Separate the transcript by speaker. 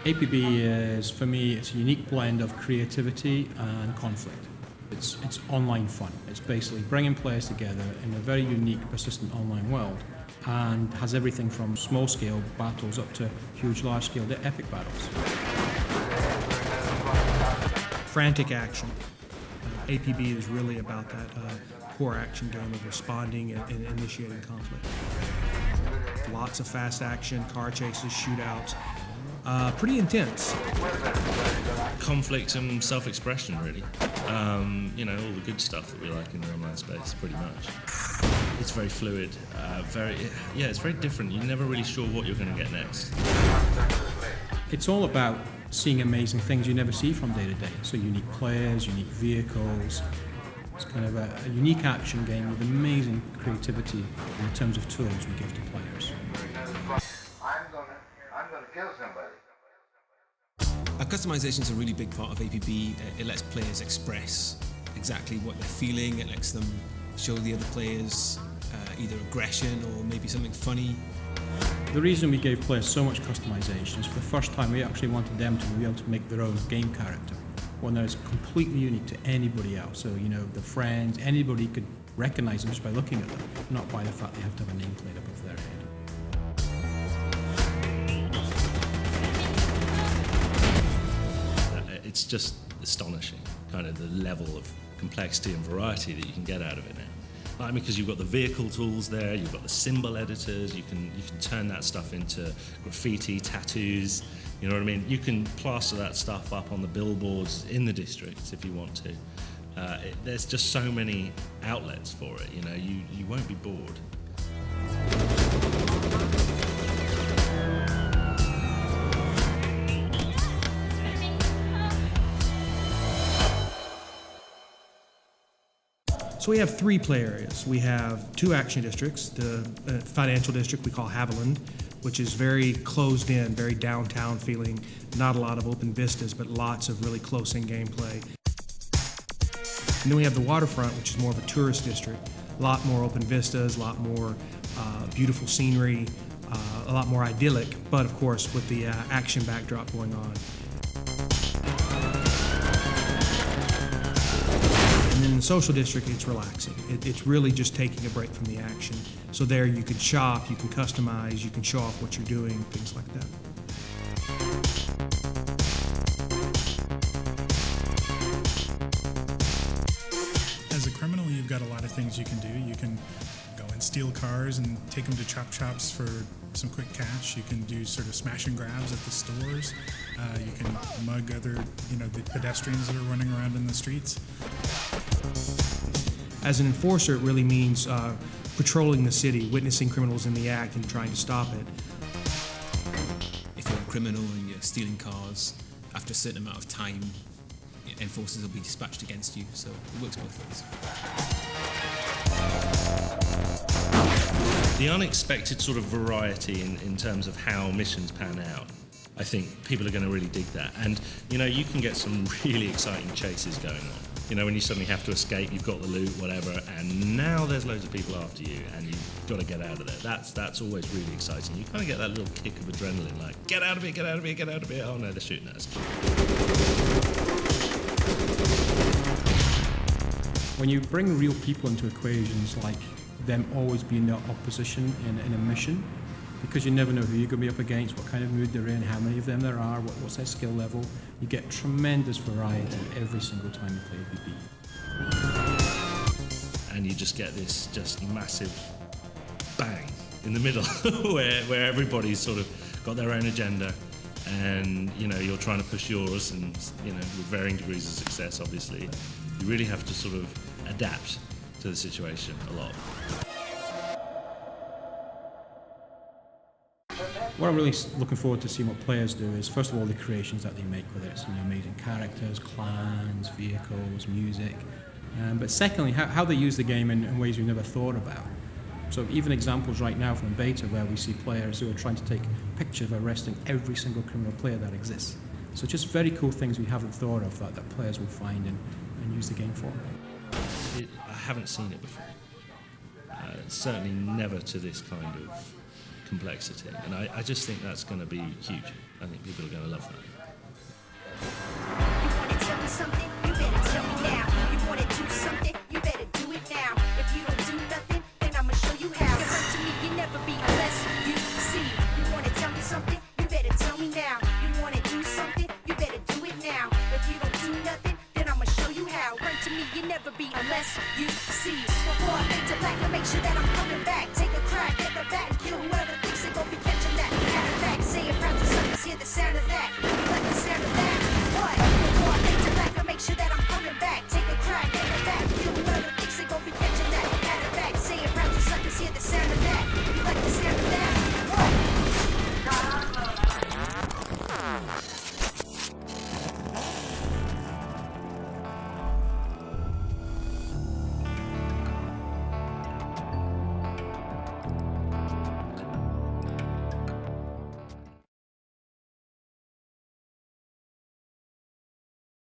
Speaker 1: APB is, for me, it's a unique blend of creativity and conflict. It's online fun. It's basically bringing players together in a very unique, persistent online world, and has everything from small-scale battles up to huge, large-scale epic battles.
Speaker 2: Frantic action. APB is really about that core action game of responding and initiating conflict. Lots of fast action, car chases, shootouts. Pretty intense.
Speaker 3: Conflict and self-expression, really. All the good stuff that we like in the online space, pretty much. It's very fluid, it's very different. You're never really sure what you're going to get next.
Speaker 1: It's all about seeing amazing things you never see from day to day. So unique players, unique vehicles. It's kind of a unique action game with amazing creativity in terms of tools we give to players.
Speaker 4: I'm gonna kill somebody.
Speaker 5: Customization is a really big part of APB. It lets players express exactly what they're feeling. It lets them show the other players either aggression or maybe something funny.
Speaker 1: The reason we gave players so much customization is for the first time we actually wanted them to be able to make their own game character, one that is completely unique to anybody else. So, their friends, anybody could recognize them just by looking at them, not by the fact they have to have a nameplate above their head.
Speaker 3: It's just astonishing, kind of the level of complexity and variety that you can get out of it now. Because you've got the vehicle tools there, you've got the symbol editors, you can turn that stuff into graffiti, tattoos, you know what I mean? You can plaster that stuff up on the billboards in the districts if you want to. There's just so many outlets for it, you won't be bored.
Speaker 2: So we have 3 play areas. We have 2 action districts, the financial district we call Haviland, which is very closed in, very downtown feeling, not a lot of open vistas, but lots of really close-in gameplay. And then we have the waterfront, which is more of a tourist district, a lot more open vistas, a lot more beautiful scenery, a lot more idyllic, but of course with the action backdrop going on. And then in the social district, it's relaxing. It's really just taking a break from the action. So there you can shop, you can customize, you can show off what you're doing, things like that.
Speaker 6: As a criminal, you've got a lot of things you can do. You can go and steal cars and take them to chop shops for some quick cash. You can do sort of smash and grabs at the stores. You can mug other, the pedestrians that are running around in the streets.
Speaker 2: As an enforcer, it really means patrolling the city, witnessing criminals in the act and trying to stop it.
Speaker 5: If you're a criminal and you're stealing cars, after a certain amount of time, enforcers will be dispatched against you, so it works both ways.
Speaker 3: The unexpected sort of variety in terms of how missions pan out, I think people are going to really dig that. And, you can get some really exciting chases going on. When you suddenly have to escape, you've got the loot, whatever, and now there's loads of people after you, and you've got to get out of there. That's always really exciting. You kind of get that little kick of adrenaline, like, get out of it, get out of it, get out of it. Oh no, they're shooting at us.
Speaker 1: When you bring real people into equations, like them always being in opposition in a mission, because you never know who you're going to be up against, what kind of mood they're in, how many of them there are, what's their skill level. You get tremendous variety every single time you play APB.
Speaker 3: And you just get this just massive bang in the middle where everybody's sort of got their own agenda, and you're trying to push yours, and with varying degrees of success, obviously. You really have to sort of adapt to the situation a lot.
Speaker 1: What I'm really looking forward to seeing what players do is, first of all, the creations that they make, whether it's amazing characters, clans, vehicles, music, but secondly, how they use the game in ways we never thought about. So even examples right now from beta where we see players who are trying to take pictures of arresting every single criminal player that exists. So just very cool things we haven't thought of that players will find and use the game for.
Speaker 3: I haven't seen it before. Certainly never to this kind of complexity, and I just think that's going to be huge. I think people are going to love that.
Speaker 4: You wanna tell me something? You better tell me now. You wanna do something? You better do it now. If you don't do nothing, then I'ma show you how. Cause hurt to me, you never be unless you see. You wanna tell me something? You better tell me now. You wanna do something? You better do it now. If you don't do nothing, then I'ma show you how. Hurt to me, you never be unless you see. Before I fade to black, I make sure that I'm coming.